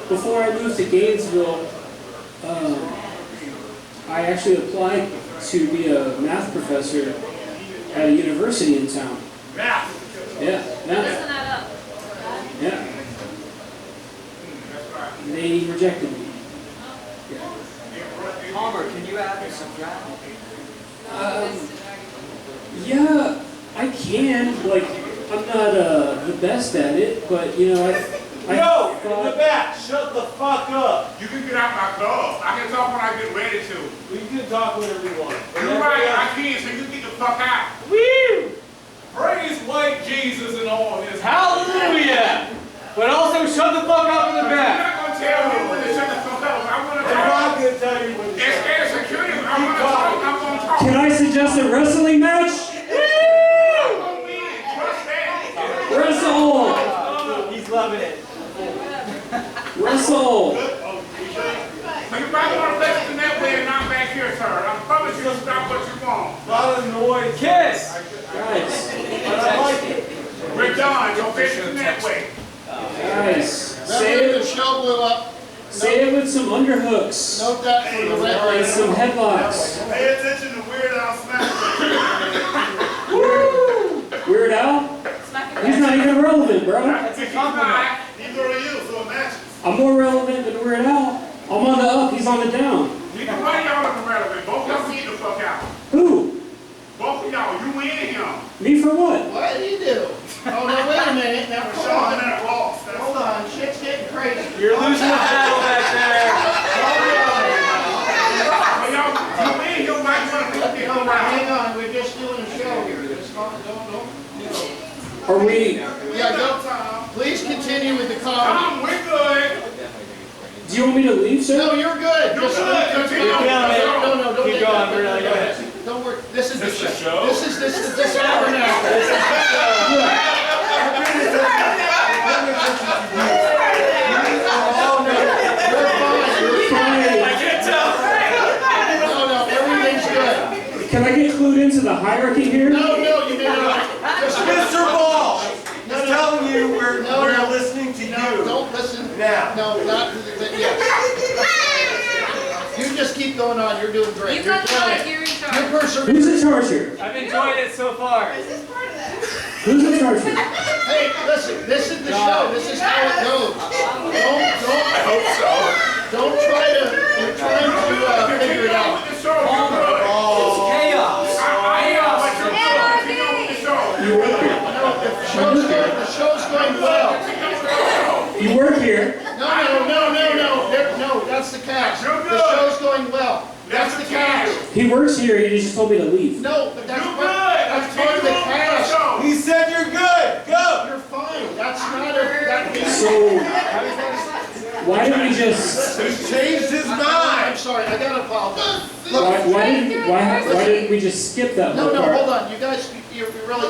before I moved to Gainesville, I actually applied to be a math professor at a university in town. Math. Yeah, math. Listen that up. Yeah. They rejected me. Yeah. Palmer, can you add or subtract? Yeah, I can. Like, I'm not the best at it, but you know, I Yo, in the back, shut the fuck up. You can get out my club. I can talk when I get ready to. We can talk whenever you want. You're right, I can, so you get the fuck out. Woo! Praise white Jesus and all his. Hallelujah! But also shut the fuck up in the You're back. not gonna tell me when to shut the fuck up. I wanna I'm not talk. gonna tell you when to It's shut air security. I wanna talk. I'm gonna talk. Can I suggest a wrestling match? I'm gonna win. Trust that. Wrestle! He's loving it. Wrestle! So you probably wanna listen that way and not back here, sir. I promise you to stop what you want. A lot of noise. Kiss! Guys, But I like it. We're done. Don't listen that way. guys, say Remember the it, show blew up. say it with some underhooks Note that for the and record. some headlocks. Pay attention to Weird Al Smash. Weird Al? He's not even relevant, bro. That's a compliment. Neither are you, so it matches. I'm more relevant than Weird Al. I'm on the up, he's on the down. Neither one of y'all are relevant. Both of y'all can get the fuck out. Who? Both of y'all, you win him. Me for what? What did he do? Oh, no, wait a minute. Now, hold Sean on. that lost. That's Hold on. Shit's getting crazy. You're losing the battle back there. But y'all, you win him, might want to put No, now, hang on. We're just doing a show here. Just don't, you know. Are we? Yeah, go. Please continue with the comment. Tom, we're good. Do you want me to leave, sir? No, you're good. You're Just good. Continue. No, don't Keep make going, that. Bruno, go ahead. Don't worry. This is the This is show. the show? This is the Tabernacle. Oh, no. You're fine. You're fine. I can't tell. No, everything's good. Can I get clued into the hierarchy here? No, you may not. Just Mr. Ball, No, he's no. telling you we're No. listening to No, you. don't listen. Now. No, not yes. You just keep going on. You're doing great. You You're got the killing mic, it. you're in You're charge. Who's persevering. in charge here? I've enjoyed it so far. Who's in charge here? Hey, listen. This is the show. This is how it goes. Don't try to. You're trying to figure it out. With the show, you're good. It's chaos. I am, but you're good. Continue with the show. You work here. No, the show's going well. You work here. No, that's the cast. You're The good. show's going well. That's the cast. He works here. He just told me to leave. No, but that's You're part, good. that's part of the Continue with the cast. show. He said you're good. Go. You're fine. That's not a. So why didn't we just? He's changed his I'm mind. sorry. I gotta apologize. Look, Why didn't we just skip that no, whole part? hold on. You guys, you're really.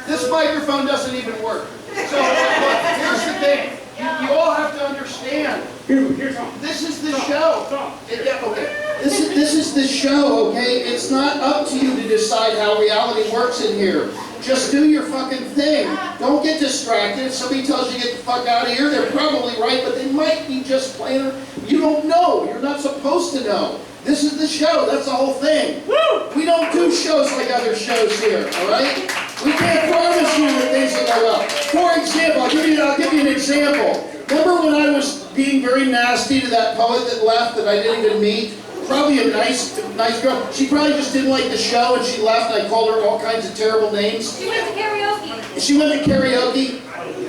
This microphone doesn't even work. So look, here's the thing. You all have to understand. Here's Tom. This is the show. Yeah, okay. This is the show, okay? It's not up to you to decide how reality works in here. Just do your fucking thing. Don't get distracted. If somebody tells you to get the fuck out of here, they're probably right, but they might be just plain. You don't know. You're not supposed to know. This is the show. That's the whole thing. Woo! We don't do shows like other shows here, all right? We can't promise you that things will go well. For example, I'll give you an example. Remember when I was being very nasty to that poet that left that I didn't even meet? Probably a nice girl. She probably just didn't like the show and she left. I called her all kinds of terrible names. She went to karaoke. She went to karaoke.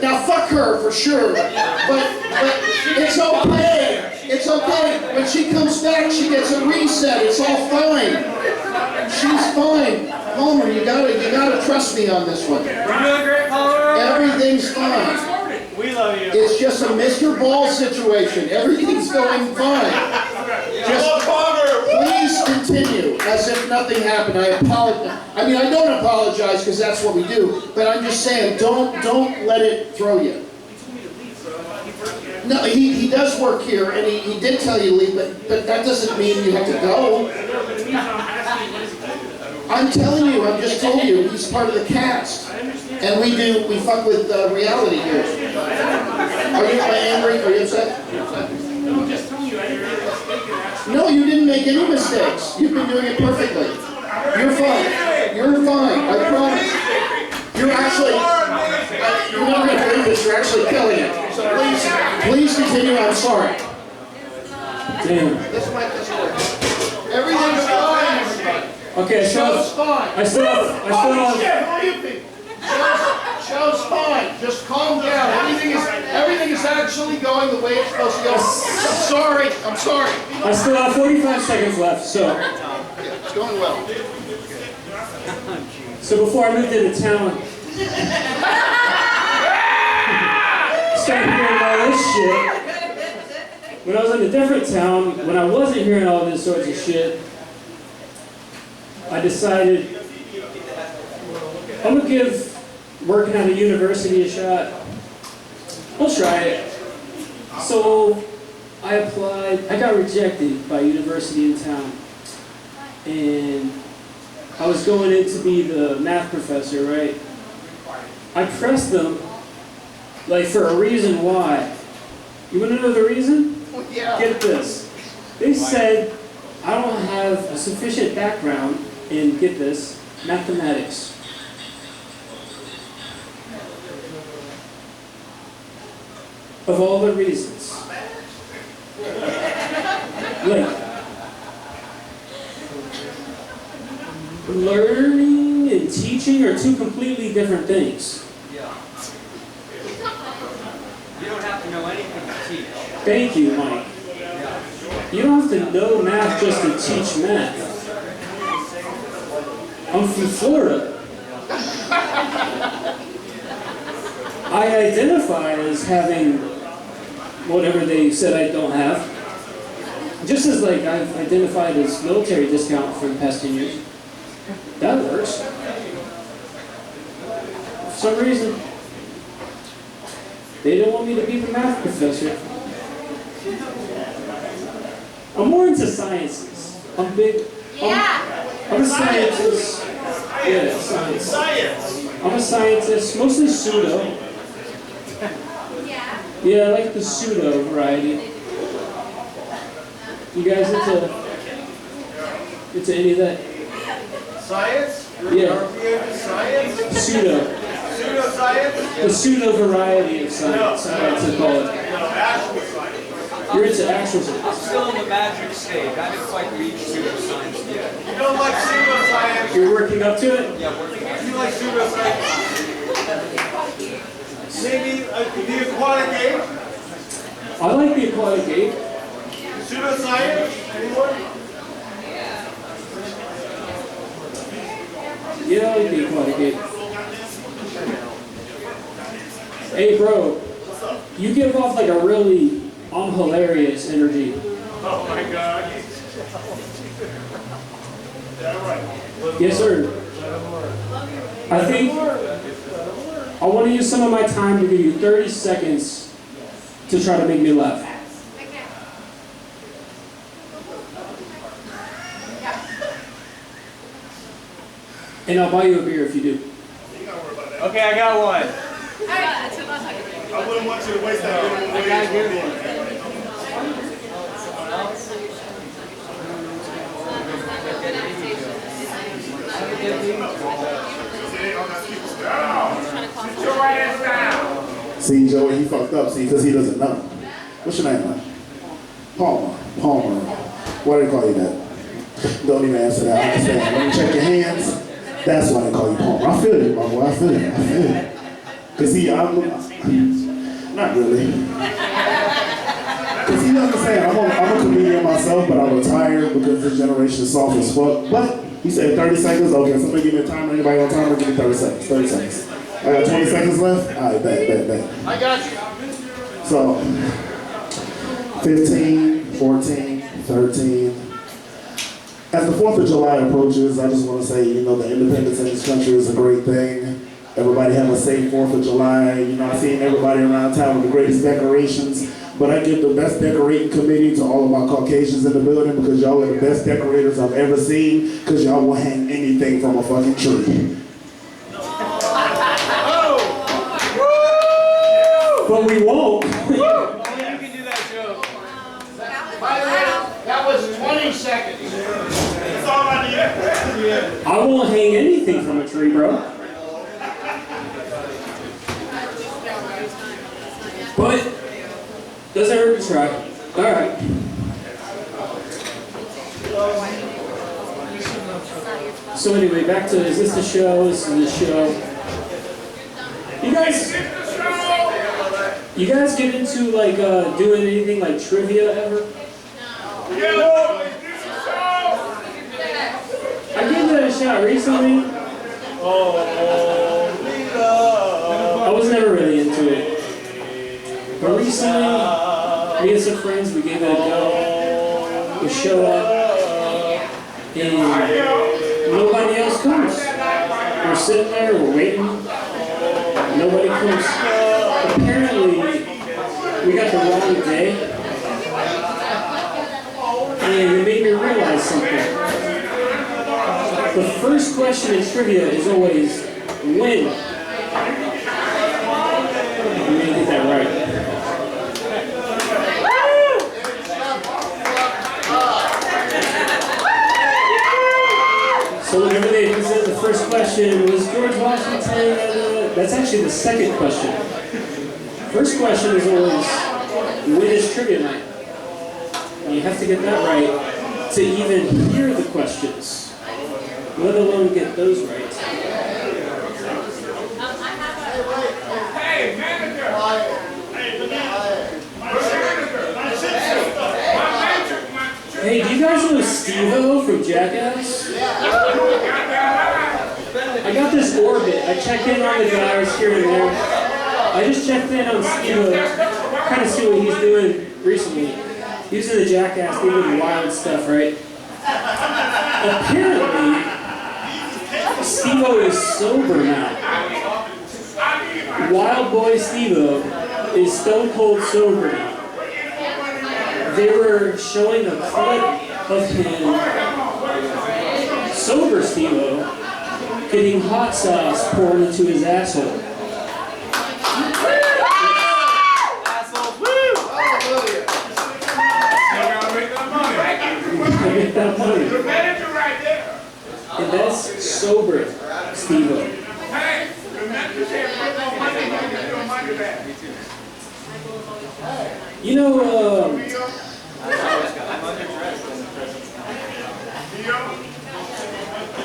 Now fuck her for sure. But it's okay. It's okay. When she comes back, she gets a reset. It's all fine. She's fine. Palmer, you gotta trust me on this one. We're doing great, Palmer. Everything's fine. We love you. It's just a Mr. Ball situation. Everything's going fine. Just please continue as if nothing happened. I apologize. I mean, I don't apologize because that's what we do. But I'm just saying, don't let it throw you. No, he does work here, and he did tell you to leave, but that doesn't mean you have to go. I'm telling you, I've just told you, he's part of the cast. And we fuck with reality here. Are you angry? Are you upset? No, I'm just telling you, I didn't make a mistake in that. No, you didn't make any mistakes. You've been doing it perfectly. You're fine. You're fine. I promise. You're actually, you're not going to believe this, you're actually killing it. So please continue, I'm sorry. Damn. This mic doesn't work. Everything's fine, everybody. Okay, Show's fine. I still have, Shit, who are you people? Show's fine. Just calm down. Everything is actually going the way it's supposed to go. I'm sorry. I still have 45 seconds left, so. It's going well. So before I moved into town, started hearing all this shit. When I was in a different town, when I wasn't hearing all this sorts of shit, I decided I'm gonna give working at a university a shot. I'll try it. So I applied. I got rejected by a university in town, and I was going in to be the math professor, right? I pressed them, like, for a reason why. You want to know the reason? Yeah. Get this. They said I don't have a sufficient background in, get this, mathematics. Of all the reasons. Like, learning and teaching are two completely different things. Yeah. You don't have to know anything to teach. Thank you, Mike. You don't have to know math just to teach math. I'm from Florida. I identify as having whatever they said I don't have. Just as, like, I've identified as military discount for the past 10 years. That works. For some reason, they don't want me to be the math professor. I'm more into sciences. I'm big. I'm a scientist. Yeah, science. I'm a scientist, mostly pseudo. Yeah, I like the pseudo variety. You guys into any of that? Science? Yeah. Science? Pseudo. Pseudoscience? The pseudo variety of science, I like to call it. No, actual science. You're into actual science. I'm still in the magic stage. I haven't quite reached pseudoscience yet. You don't like pseudoscience? You're working up to it? Yeah, working on it. You like pseudoscience? Maybe the aquatic ape? I like the aquatic ape. Pseudoscience? Anyone? Yeah, I like the aquatic ape. Hey, bro. You give off like a really hilarious energy. Oh my God. Yes, sir. I think I want to use some of my time to give you 30 seconds to try to make me laugh. And I'll buy you a beer if you do. Okay, I got one. I wouldn't want you to waste that minimum wage. I gotta give one. Sit your ass down. See, Joey, he fucked up, see, because he doesn't know. What's your name, man? Palmer. Why do they call you that? Don't even answer that. I understand. When you check your hands, that's why they call you Palmer. I feel you, my boy. I feel you. Because not really. Because he understand, I'm a comedian myself, but I retired because this generation is soft as fuck. But he said 30 seconds. Okay, somebody give me a timer. Anybody on timer? Give me 30 seconds. 30 seconds. I got 20 seconds left. All right, bet. I got you. So, 15, 14, 13. As the 4th of July approaches, I just want to say, the independence in this country is a great thing. Everybody have a safe 4th of July. I've seen everybody around town with the greatest decorations. But I give the best decorating committee to all of my Caucasians in the building because y'all are the best decorators I've ever seen because y'all will hang anything from a fucking tree. But we won't. That was 20 seconds. That's all I need. I won't hang anything from a tree, bro. But doesn't hurt to try. All right. So anyway, back to, is this the show? This is the show. You guys get into like doing anything like trivia ever? I gave that a shot recently. I was never really into it. But recently, me and some friends, we gave it a go. We show up, and nobody else comes. We're sitting there, we're waiting. Nobody comes. Apparently, we got the wrong day. And it made me realize something. The first question in trivia is always, when? You may get that right. So whenever they said the first question was George Washington, that's actually the second question. First question is always, when is trivia night? And you have to get that right to even hear the questions, let alone get those right. Hey, manager! Hey, do you guys know Steve-O from Jackass? I got this orbit. I checked in on the guys here and there. I just checked in on Steve-O, kind of see what he's doing recently. He's in the Jackass, doing wild stuff, right? Apparently, Steve-O is sober now. Wild boy Steve-O is stone cold sober now. They were showing a clip of him, sober Steve-O, getting hot sauce poured into his asshole. Get that money. The manager right there. And that's sober Steve-O. Hey, the manager said, put no money, you get your money back. You know,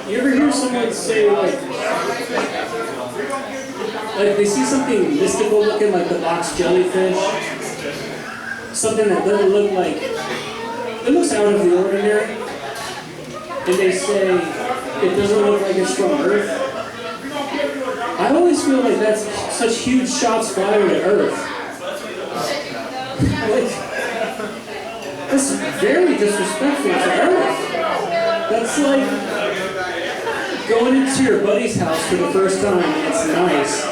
you ever hear someone say like they see something mystical looking like the box jellyfish? Something that doesn't look like, it looks out of the ordinary. And they say it doesn't look like it's from Earth. I always feel like that's such huge shots fired at Earth. Like, that's very disrespectful to Earth. That's like going into your buddy's house for the first time and it's nice.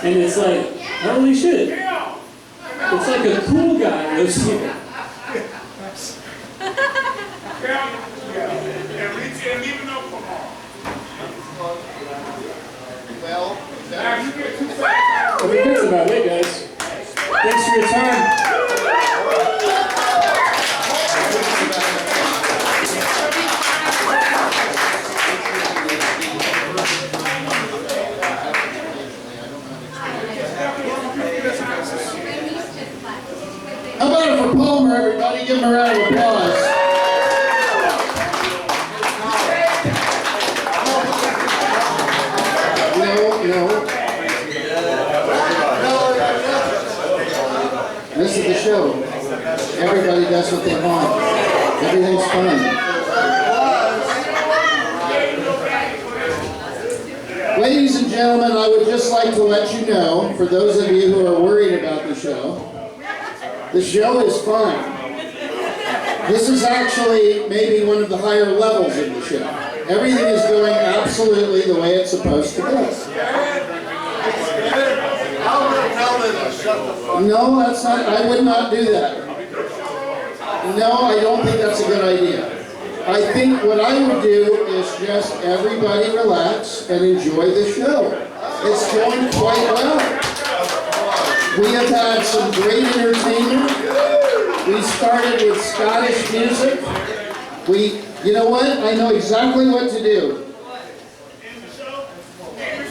And it's like, holy shit. It's like a cool guy lives here. I think that's about it, guys. Thanks for your time. How about it for Palmer, everybody? Give him a round of applause. No. This is the show. Everybody does what they want. Everything's fun. Ladies and gentlemen, I would just like to let you know, for those of you who are worried about the show is fun. This is actually maybe one of the higher levels of the show. Everything is going absolutely the way it's supposed to go. No, that's not, I would not do that. No, I don't think that's a good idea. I think what I would do is just everybody relax and enjoy the show. It's going quite well. We have had some great entertainment. We started with Scottish music. You know what? I know exactly what to do.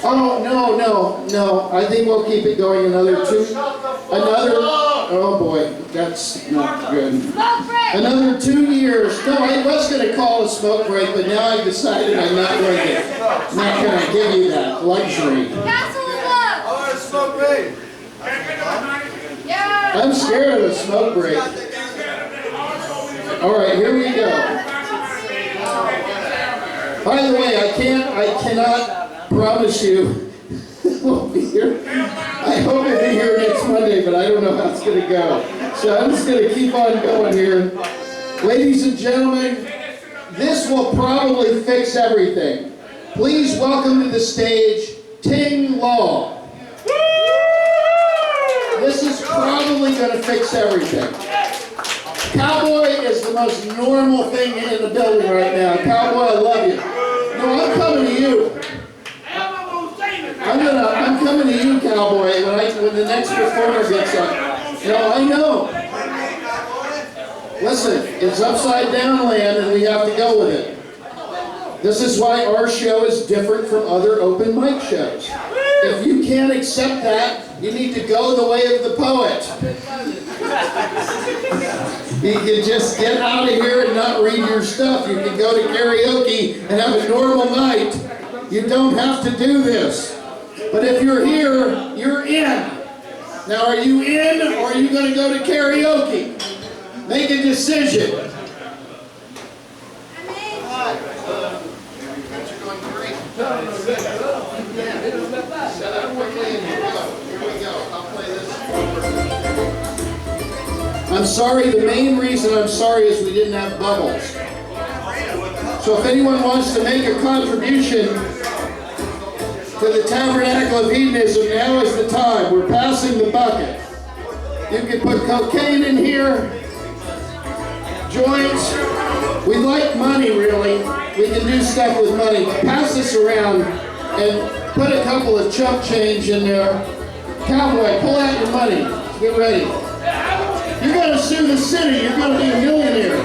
Oh, no. I think we'll keep it going another 2. Oh boy, that's not good. Another 2 years. No, I was going to call a smoke break, but now I've decided I'm not going to give you that luxury. Castle of Love. I want a smoke break. Yeah. I'm scared of a smoke break. All right, here we go. By the way, I cannot promise you we'll be here. I hope we'll be here next Monday, but I don't know how it's going to go. So I'm just going to keep on going here. Ladies and gentlemen, this will probably fix everything. Please welcome to the stage, Ting Law. This is probably going to fix everything. Cowboy is the most normal thing in the building right now. Cowboy, I love you. No, I'm coming to you. I'm coming to you, Cowboy, when the next performer gets up. I know. Listen, it's upside down land and we have to go with it. This is why our show is different from other open mic shows. If you can't accept that, you need to go the way of the poet. You can just get out of here and not read your stuff. You can go to karaoke and have a normal night. You don't have to do this. But if you're here, you're in. Now, are you in or are you going to go to karaoke? Make a decision. I'm sorry, the main reason I'm sorry is we didn't have bubbles. So if anyone wants to make a contribution to the Tabernacle of Hedonism, now is the time. We're passing the bucket. You can put cocaine in here, joints. We like money, really. We can do stuff with money. Pass this around and put a couple of chump change in there. Cowboy, pull out your money. Get ready. You're going to sue the city. You're going to be a millionaire.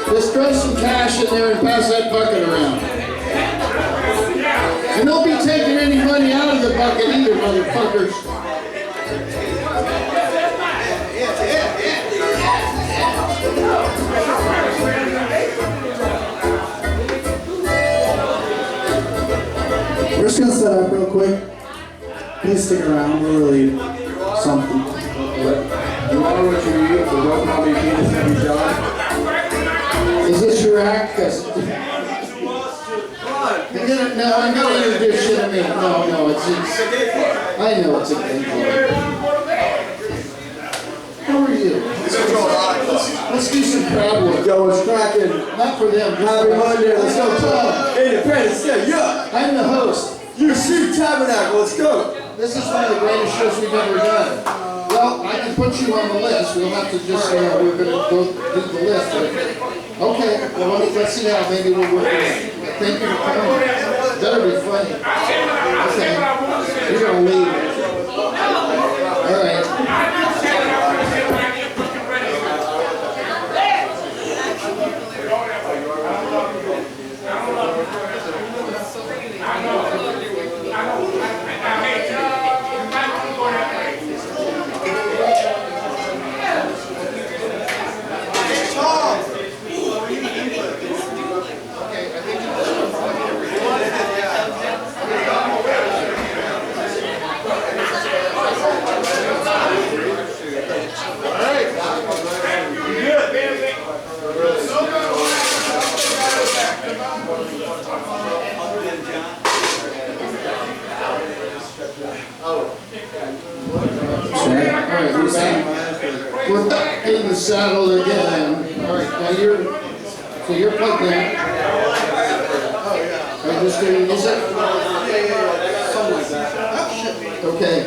Just throw some cash in there and pass that bucket around. And don't be taking any money out of the bucket either, motherfuckers. We're just going to set up real quick. Please stick around. We're really something. You are what you eat, so don't call me penis every job. Is this your act? No, I'm going to introduce shit to me. No, it's I know it's a thing. How are you? Let's do some crowd work. Yo, it's cracking. Not for them. Happy Monday, let's go. Independence, yeah. I'm the host. You see Tabernacle, let's go. This is one of the greatest shows we've ever done. Well, I can put you on the list. We'll have to just, we're going to go do the list. Okay, well, let's see how maybe we'll work it out. Thank you for coming. That'll be funny. Okay, you're going to leave. All right. We're back in the saddle again. All right, now you're plugged in. Are you just doing music? Something like that. Okay.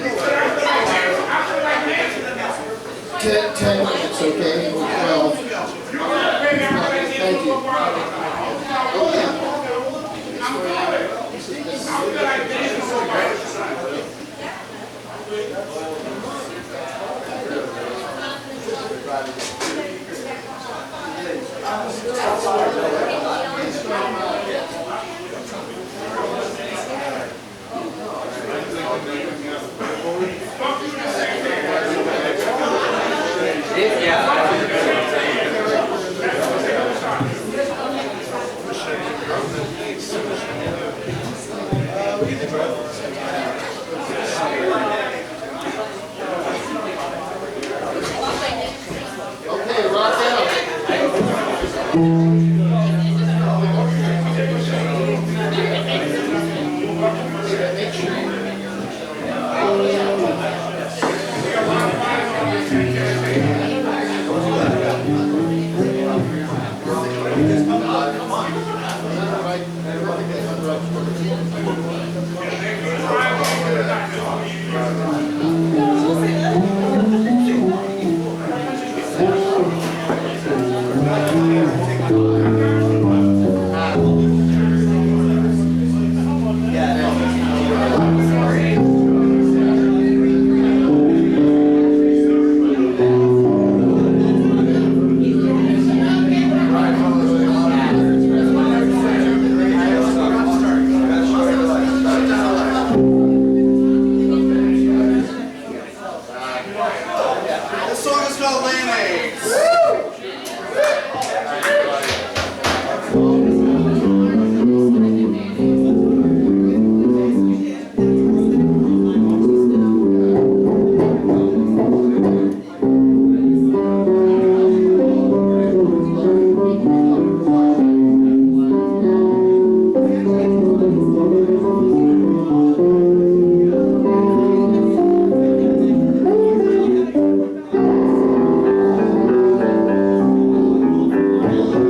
10 minutes, okay? Or 12. Thank you. Okay. Okay, rock This song is called Mayonnaise. Thank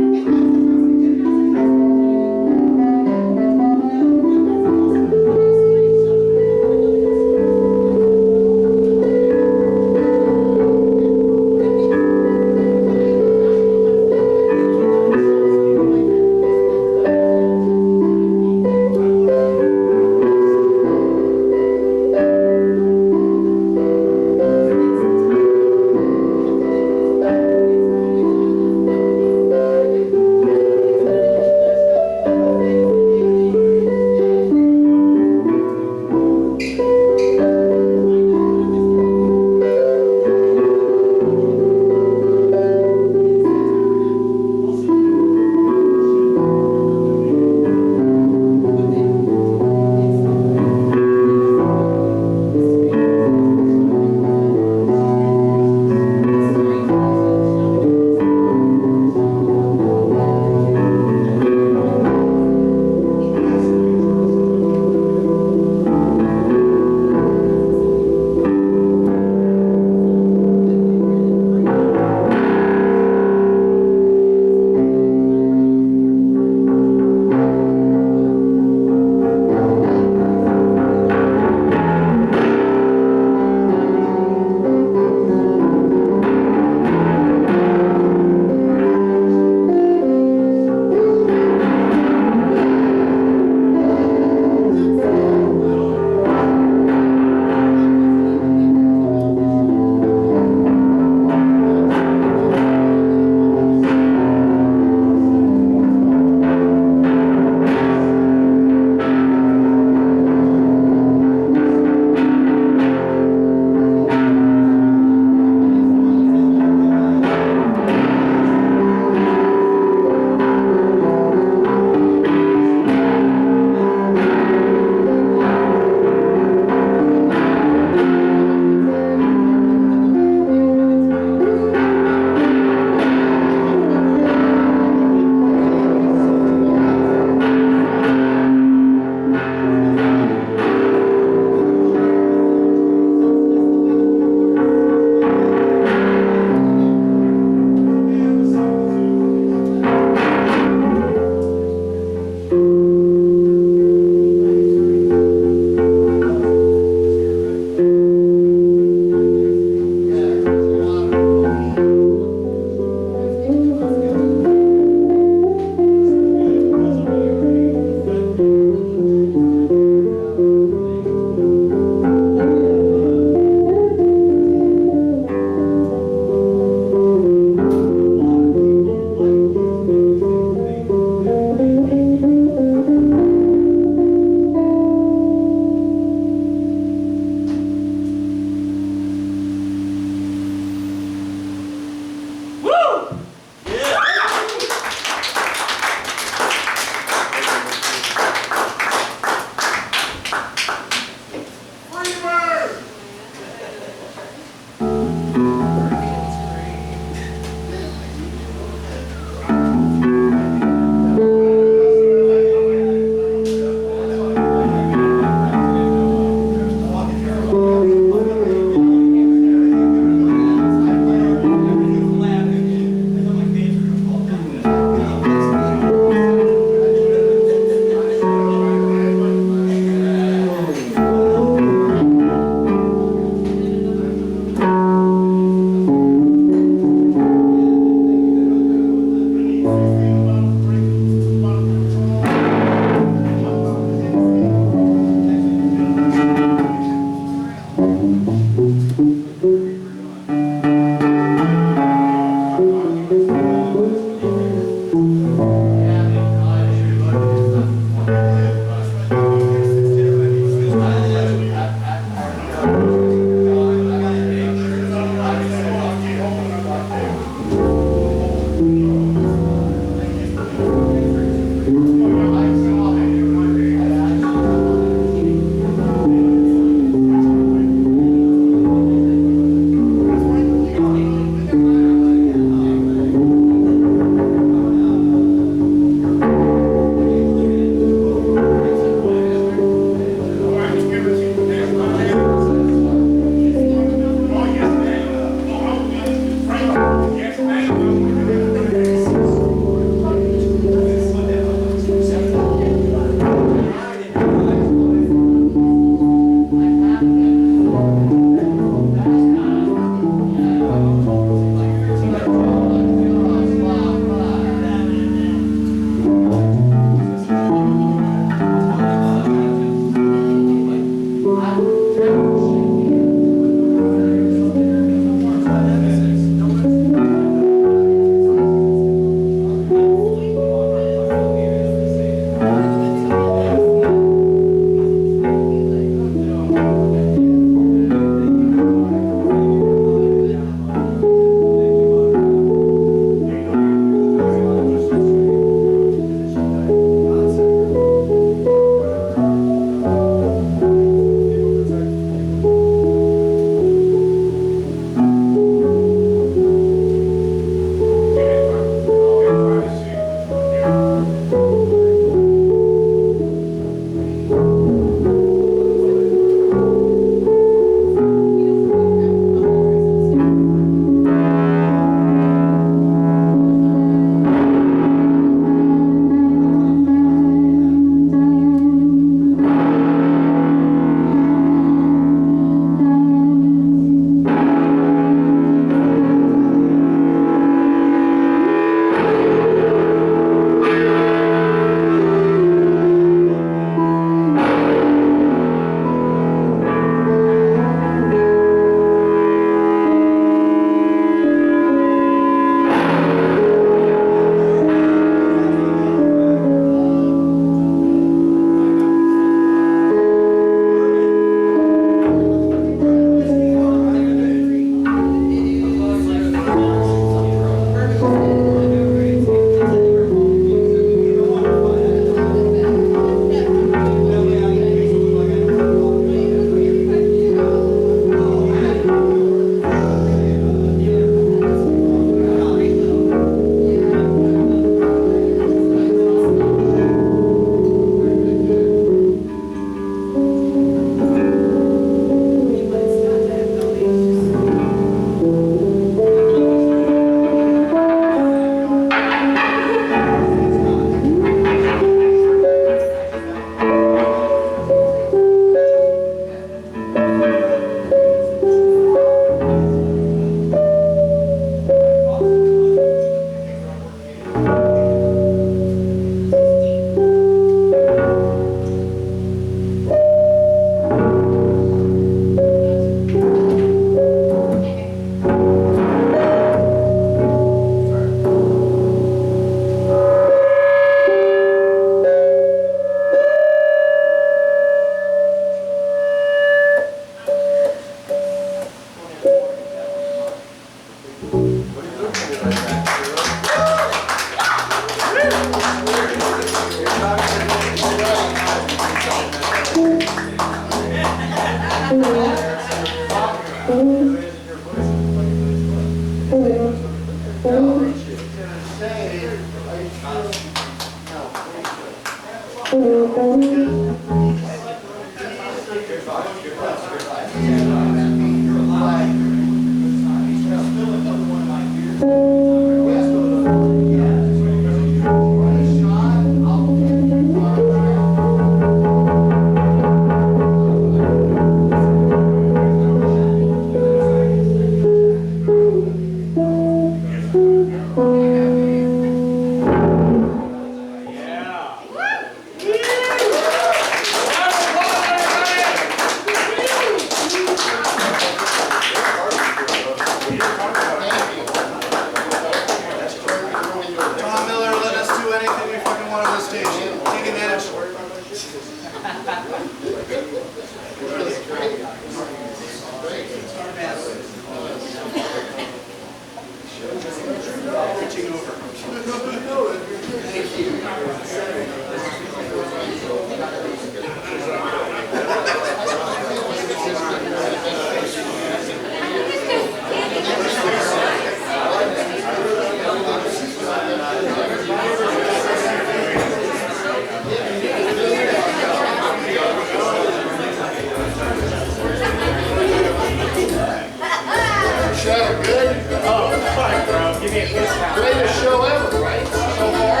Greatest show ever, right? So far,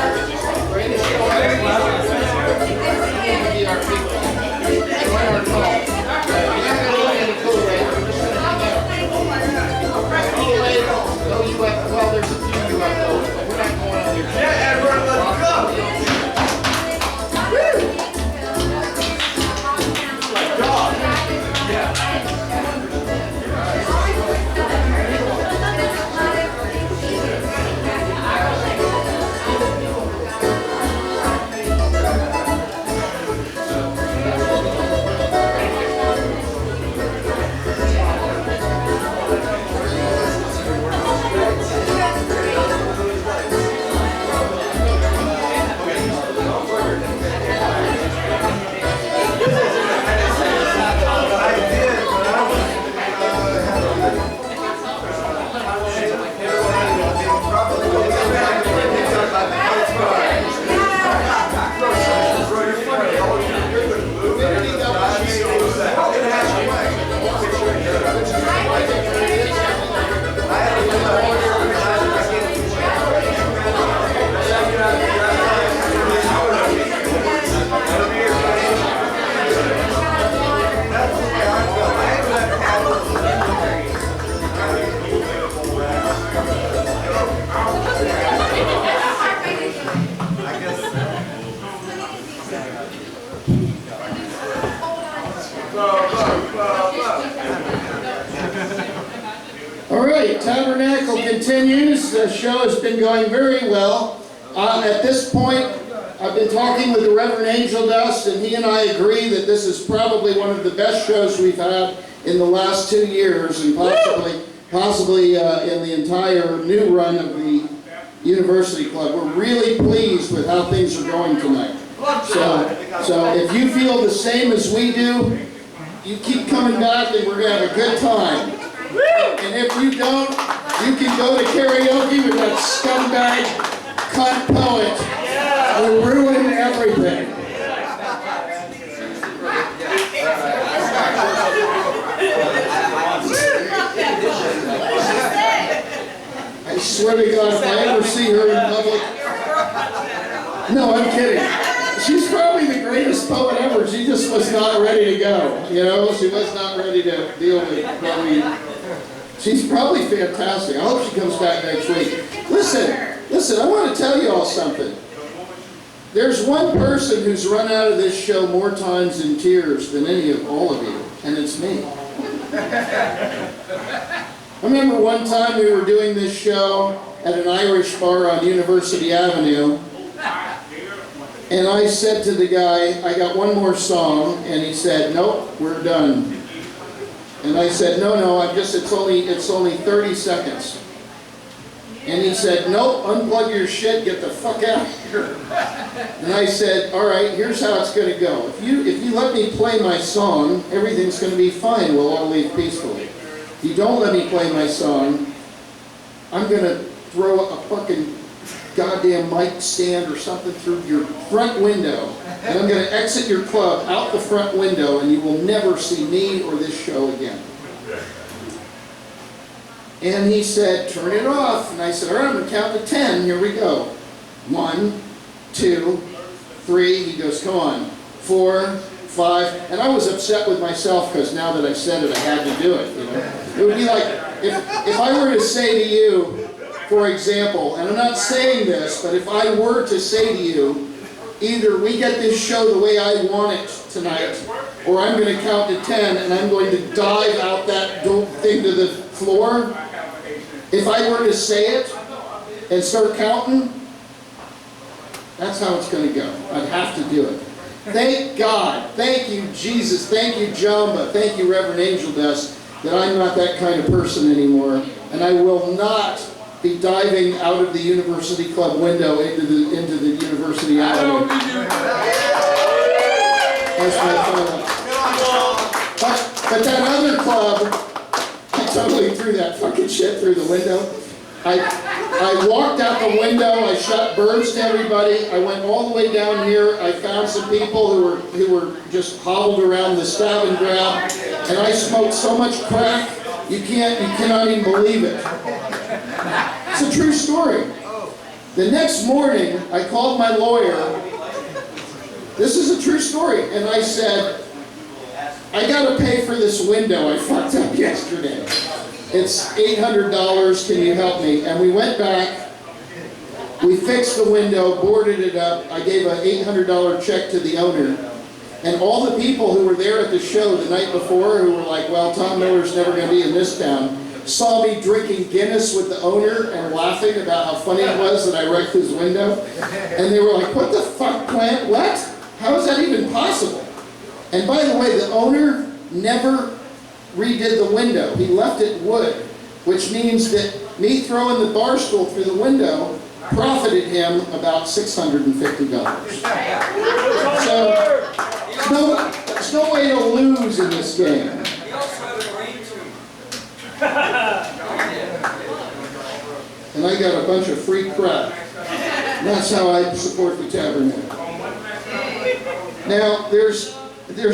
greatest show ever. Be our people. Join our call. You're not gonna look at the code right now. Just no UFO. Well, there's a few UFOs, but we're not going up there. Yeah, Edward, let's go. All right, Tabernacle continues. The show has been going very well. At this point, I've been talking with the Reverend Angel Dust, and he and I agree that this is probably one of the best shows we've had in the last 2 years, and possibly in the entire new run of the University Club. We're really pleased with how things are going tonight. So if you feel the same as we do, you keep coming back and we're going to have a good time. And if you don't, you can go to karaoke with that scumbag cunt poet who ruined everything. I swear to God, if I ever see her in public... No, I'm kidding. She's probably the greatest poet ever. She just was not ready to go. You know, she was not ready to deal with probably... She's probably fantastic. I hope she comes back next week. Listen, I want to tell you all something. There's one person who's run out of this show more times in tears than all of you, and it's me. I remember one time we were doing this show at an Irish bar on University Avenue, and I said to the guy, I got one more song, and he said, nope, we're done. And I said, no, it's only 30 seconds. And he said, nope, unplug your shit, get the fuck out of here. And I said, all right, here's how it's going to go. If you let me play my song, everything's going to be fine. We'll all leave peacefully. If you don't let me play my song, I'm going to throw a fucking goddamn mic stand or something through your front window. And I'm going to exit your club out the front window, and you will never see me or this show again. And he said, turn it off. And I said, all right, I'm going to count to 10. Here we go. 1, 2, 3. He goes, come on. 4, 5. And I was upset with myself because now that I said it, I had to do it. You know, it would be like if I were to say to you, for example, and I'm not saying this, but if I were to say to you, either we get this show the way I want it tonight, or I'm going to count to 10 and I'm going to dive out that thing to the floor. If I were to say it and start counting, that's how it's going to go. I'd have to do it. Thank God. Thank you, Jesus. Thank you, Jamba. Thank you, Reverend Angel Dust, that I'm not that kind of person anymore. And I will not be diving out of the University Club window into the University Alley. That's my final. But that other club, I totally threw that fucking shit through the window. I walked out the window, I shot birds to everybody, I went all the way down here, I found some people who were just hobbled around the stab and grab, and I smoked so much crack, you cannot even believe it. It's a true story. The next morning, I called my lawyer. This is a true story, and I said, I gotta pay for this window I fucked up yesterday. It's $800, can you help me? And we went back, we fixed the window, boarded it up, I gave an $800 check to the owner. And all the people who were there at the show the night before, who were like, well, Tom Miller's never gonna be in this town, saw me drinking Guinness with the owner and laughing about how funny it was that I wrecked his window. And they were like, what the fuck, Clint? What? How is that even possible? And by the way, the owner never redid the window. He left it wood, which means that me throwing the bar stool through the window profited him about $650. So there's no way to lose in this game. And I got a bunch of free crap. That's how I support the Tabernacle. Now, there's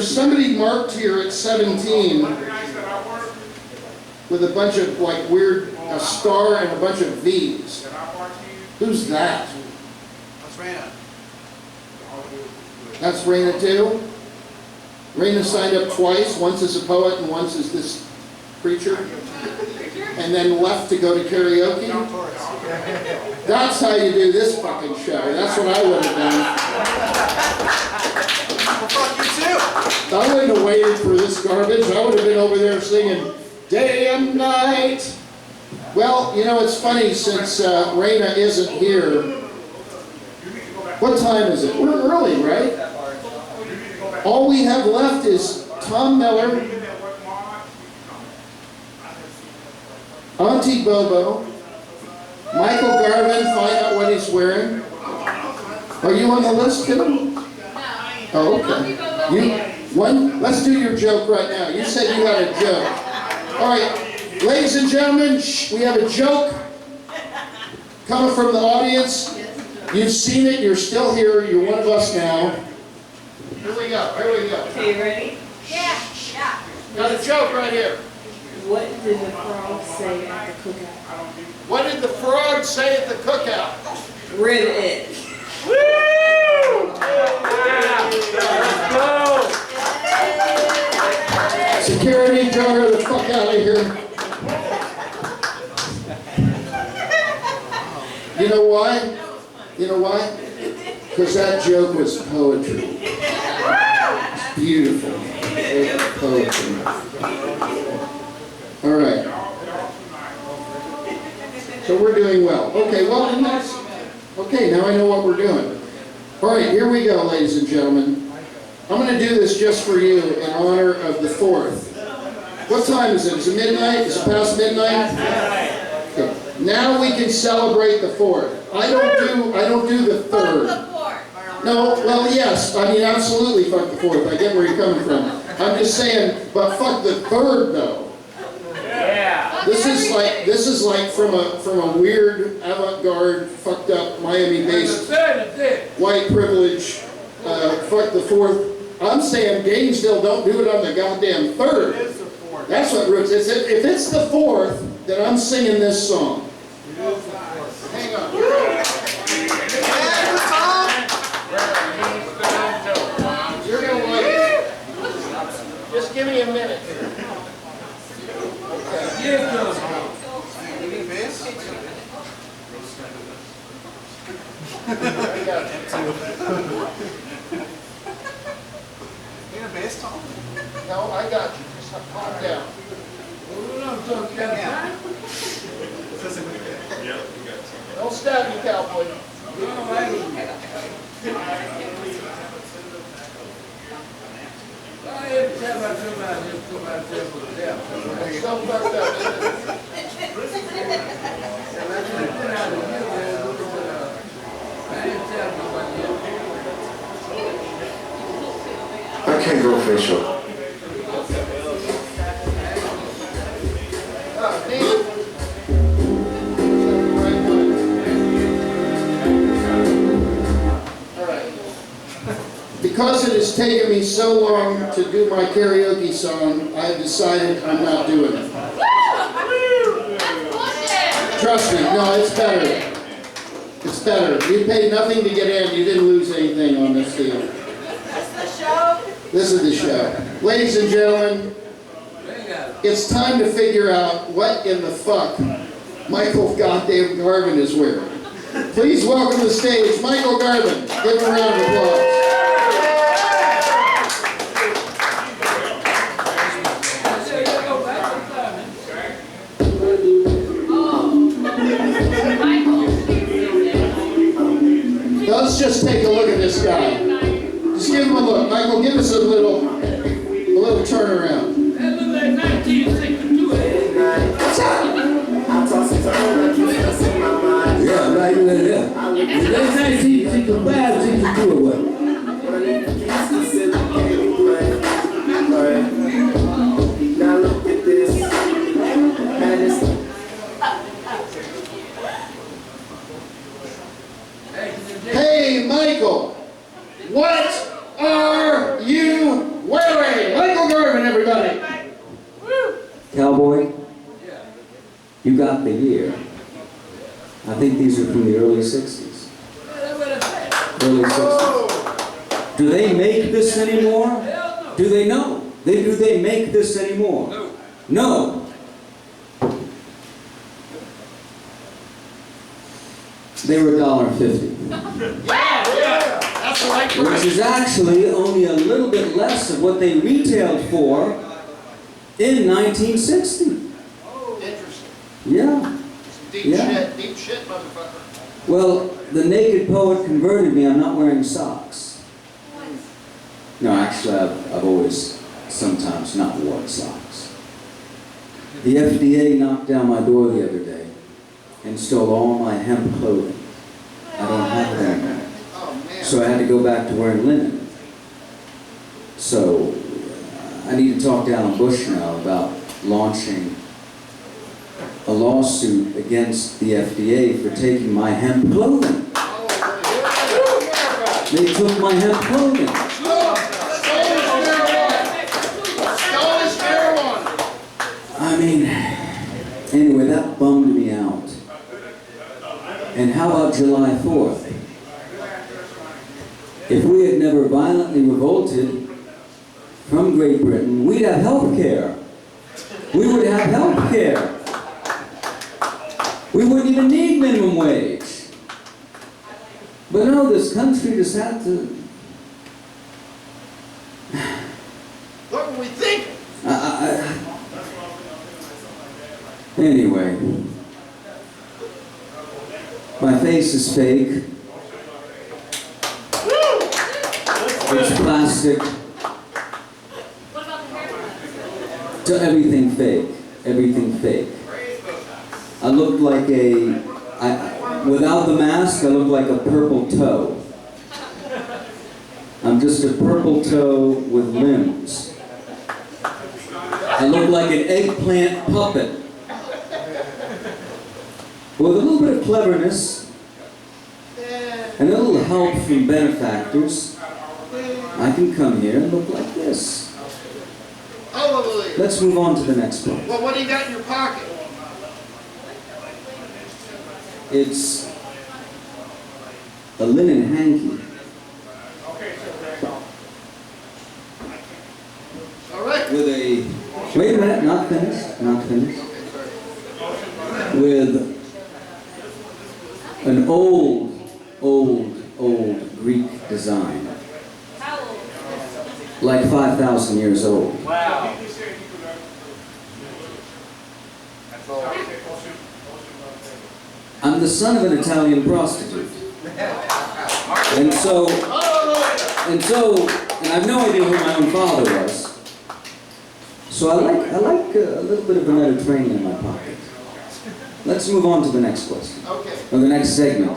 somebody marked here at 17 with a bunch of like weird, a star and a bunch of V's. Who's that? That's Raina. That's Raina too? Raina signed up twice, once as a poet and once as this preacher, and then left to go to karaoke. That's how you do this fucking show. That's what I would have done. Well, fuck you too. I wouldn't have waited for this garbage. I would have been over there singing day and night. Well, you know, it's funny, since Raina isn't here. What time is it? We're early, right? All we have left is Tom Miller, Auntie Bobo, Michael Garvin, find out what he's wearing. Are you on the list too? Oh, okay. Let's do your joke right now. You said you had a joke. All right, ladies and gentlemen, we have a joke coming from the audience. You've seen it, you're still here, you're one of us now. Here we go, here we go. Okay, you ready? Yeah. Got a joke right here. What did the frog say at the cookout? What did the frog say at the cookout? Rid it. Woo! Let's go! Security, throw her the fuck out of here. You know why? You know why? Because that joke was poetry. It's beautiful. It's poetry. All right. So we're doing well. Okay, well, okay, now I know what we're doing. All right, here we go, ladies and gentlemen. I'm going to do this just for you in honor of the 4th. What time is it? Is it midnight? Is it past midnight? Okay. Now we can celebrate the 4th. I don't do the 3rd. No, well, yes, I mean, absolutely fuck the 4th. I get where you're coming from. I'm just saying, but fuck the 3rd, though. Yeah. This is like from a weird, avant-garde, fucked up, Miami-based, white privilege, fuck the 4th. I'm saying Gainesville don't do it on the goddamn 3rd. That's what roots. If it's the 4th, then I'm singing this song. Hang on. You're gonna like it. Just give me a minute here. I got it. You need a bass, Tom? No, I got you. Just calm down. Don't stab me, cowboy. So fucked up, isn't it? I can't go facial. Because it has taken me so long to do my karaoke song, I've decided I'm not doing it. Trust me, no, it's better. It's better. You paid nothing to get in, you didn't lose anything on this deal. This is the show. Ladies and gentlemen, it's time to figure out what in the fuck Michael goddamn Garvin is wearing. Please welcome to the stage Michael Garvin. Give him a round of applause. Let's just take a look at this guy. Just give him a look. Michael, give us a little turnaround. That looks like 1962. What's up? Yeah, right in there. That's 1965, 62 or what? Now look at this. Hey, Michael, what are you wearing? Michael Garvin, everybody. Cowboy, you got the year. I think these are from the early 60s. Early 60s. Do they make this anymore? Do they know? Do they make this anymore? No. They were $1.50. That's the right price. Which is actually only a little bit less of what they retailed for in 1960. Interesting. Yeah. Deep shit, motherfucker. Well, the naked poet converted me. I'm not wearing socks. No, actually, I've always sometimes not worn socks. The FDA knocked down my door the other day and stole all my hemp clothing. I don't have it anymore. Oh, man. So I had to go back to wearing linen. So I need to talk down Bush now about launching a lawsuit against the FDA for taking my hemp clothing. They took my hemp clothing. I mean, anyway, that bummed me out. And how about July 4th? If we had never violently revolted from Great Britain, we'd have health care. We would have health care. We wouldn't even need minimum wage. But no, this country just had to... What were we thinking? Anyway, my face is fake. It's plastic. To everything fake. Everything fake. I looked like without the mask, I looked like a purple toe. I'm just a purple toe with limbs. I look like an eggplant puppet. With a little bit of cleverness and a little help from benefactors, I can come here and look like this. Hallelujah. Let's move on to the next one. Well, what do you got in your pocket? It's a linen hanky. All right. With a, wait a minute, not finished. With an old Greek design. Like 5,000 years old. Wow. I'm the son of an Italian prostitute. And I have no idea who my own father was. So I like a little bit of a Mediterranean in my pocket. Let's move on to the next question. Okay. Or the next segment.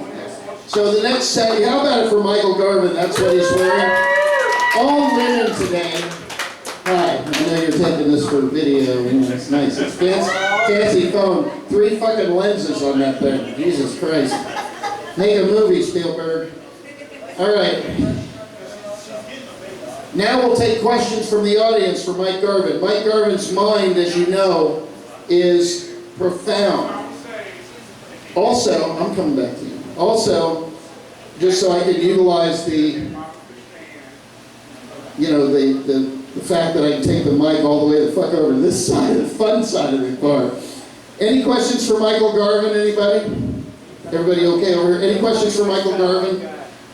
So the next segment, how about it for Michael Garvin? That's what he's wearing. All linen today. Hi, I know you're taking this for video. It's nice. It's fancy phone. 3 fucking lenses on that thing. Jesus Christ. Make a movie, Spielberg. All right. Now we'll take questions from the audience for Mike Garvin. Mike Garvin's mind, as you know, is profound. Also, I'm coming back to you. Also, just so I can utilize the fact that I can take the mic all the way the fuck over to this side, the fun side of the car. Any questions for Michael Garvin, anybody? Everybody okay over here? Any questions for Michael Garvin?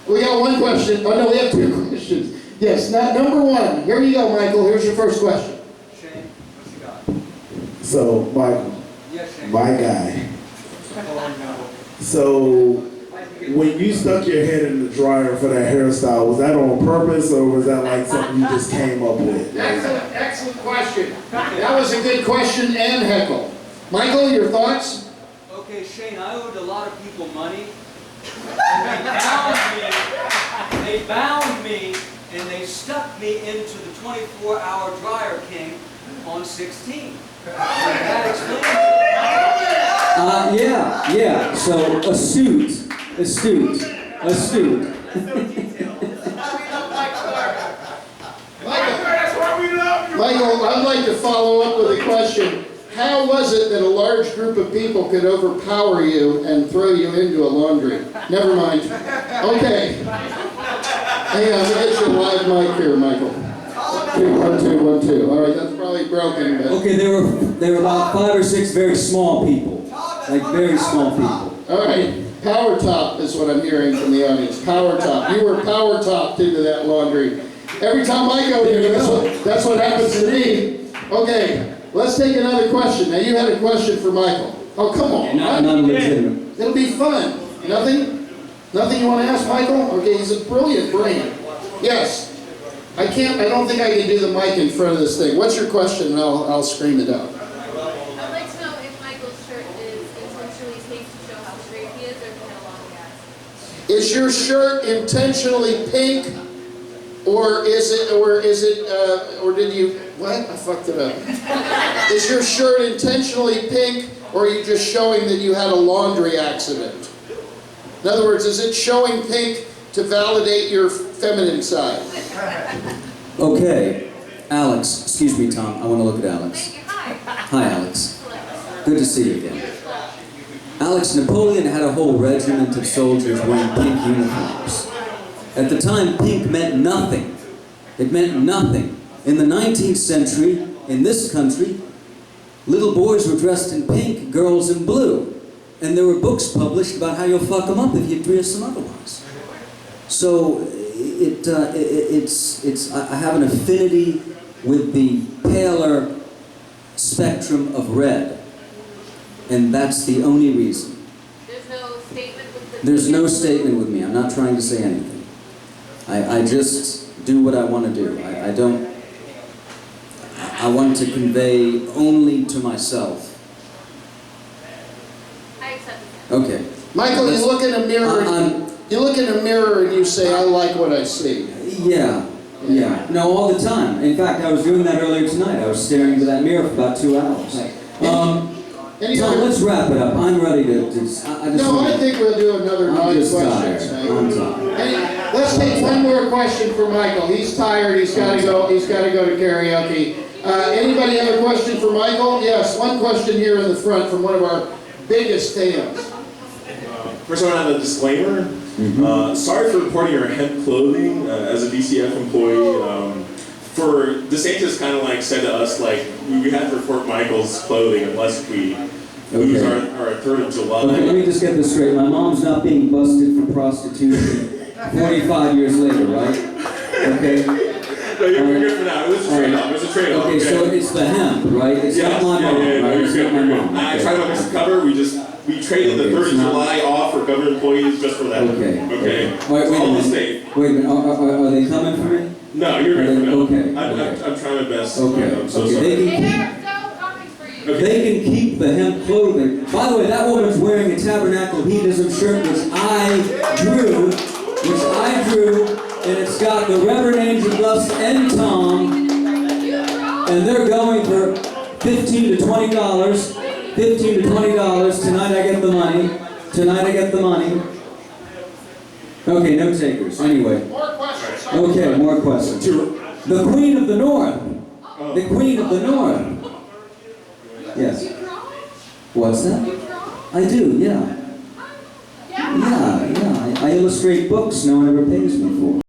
We got one question. Oh no, we have 2 questions. Yes, number 1. Here you go, Michael. Here's your first question. Shane, what you got? So, Michael, Yes, Shane. my guy. So, when you stuck your head in the dryer for that hairstyle, was that on purpose or was that like something you just came up with? Excellent question. That was a good question and heckle. Michael, your thoughts? Okay, Shane, I owed a lot of people money. And they bound me, and they stuck me into the 24-hour dryer king on 16. That explains it. Yeah. So a suit. Michael, I'd like to follow up with a question. How was it that a large group of people could overpower you and throw you into a laundry? Never mind. Okay. Hang on, let me get your live mic here, Michael. 2, 1, 2, 1, 2. All right, that's probably broken. But... Okay, there were about 5 or 6 very small people. Like very small people. All right. Power top is what I'm hearing from the audience. Power top. You were power topped into that laundry. Every time I go there, that's what happens to me. Okay, let's take another question. Now you had a question for Michael. Oh, come on. Not legitimate. It'll be fun. Nothing you want to ask Michael? Okay, he's a brilliant brain. Yes. I don't think I can do the mic in front of this thing. What's your question? And I'll scream it out. I'd like to know if Michael's shirt is intentionally taped to show how straight he is, or if he had a long ass. Is your shirt intentionally pink, or did you, what? I fucked it up. Is your shirt intentionally pink, or are you just showing that you had a laundry accident? In other words, is it showing pink to validate your feminine side? Okay, Alex, excuse me, Tom, I want to look at Alex. Hi, Alex. Good to see you again. Alex, Napoleon had a whole regiment of soldiers wearing pink uniforms. At the time, pink meant nothing. It meant nothing. In the 19th century, in this country, little boys were dressed in pink, girls in blue. And there were books published about how you'll fuck them up if you dress them otherwise. So, I have an affinity with the paler spectrum of red. And that's the only reason. There's no statement with the... There's no statement with me. I'm not trying to say anything. I just do what I want to do. I want to convey only to myself Okay. Michael, you look in a mirror, you look in a mirror and you say, I like what I see. Yeah. No, all the time. In fact, I was doing that earlier tonight. I was staring into that mirror for about 2 hours. Tom, let's wrap it up. I'm ready to. I think we'll do another 9 questions. I'm tired. Let's take one more question for Michael. He's tired. He's got to go. He's got to go to karaoke. Anybody have a question for Michael? Yes, one question here in the front from one of our biggest fans. First, I want to have a disclaimer. Sorry for reporting your hemp clothing as a DCF employee. For DeSantis kind of like said to us, like, we have to report Michael's clothing unless we lose our 3rd of July. Okay, let me just get this straight. My mom's not being busted for prostitution 45 years later, right? Okay? No, you're good for now. It was a trade-off. It was a trade-off. Okay, so it's the hemp, right? It's not my mom, right? It's not my mom. I tried to cover. We traded the 3rd of July off for government employees just for that. Okay. Wait a minute. Wait a minute. Are they coming for me? No, you're good for now. Okay. I'm trying my best. Okay. I'm so sorry. They can keep the hemp clothing. By the way, that woman's wearing a Tabernacle of Hedonism shirt, which I drew, and it's got the Reverend Angel Gus and Tom, and they're going for $15 to $20. $15 to $20. Tonight I get the money. Okay, no takers. Anyway. More questions. Okay, more questions. The Queen of the North. The Queen of the North. Yes. What's that? I do, yeah. I illustrate books no one ever pays me for.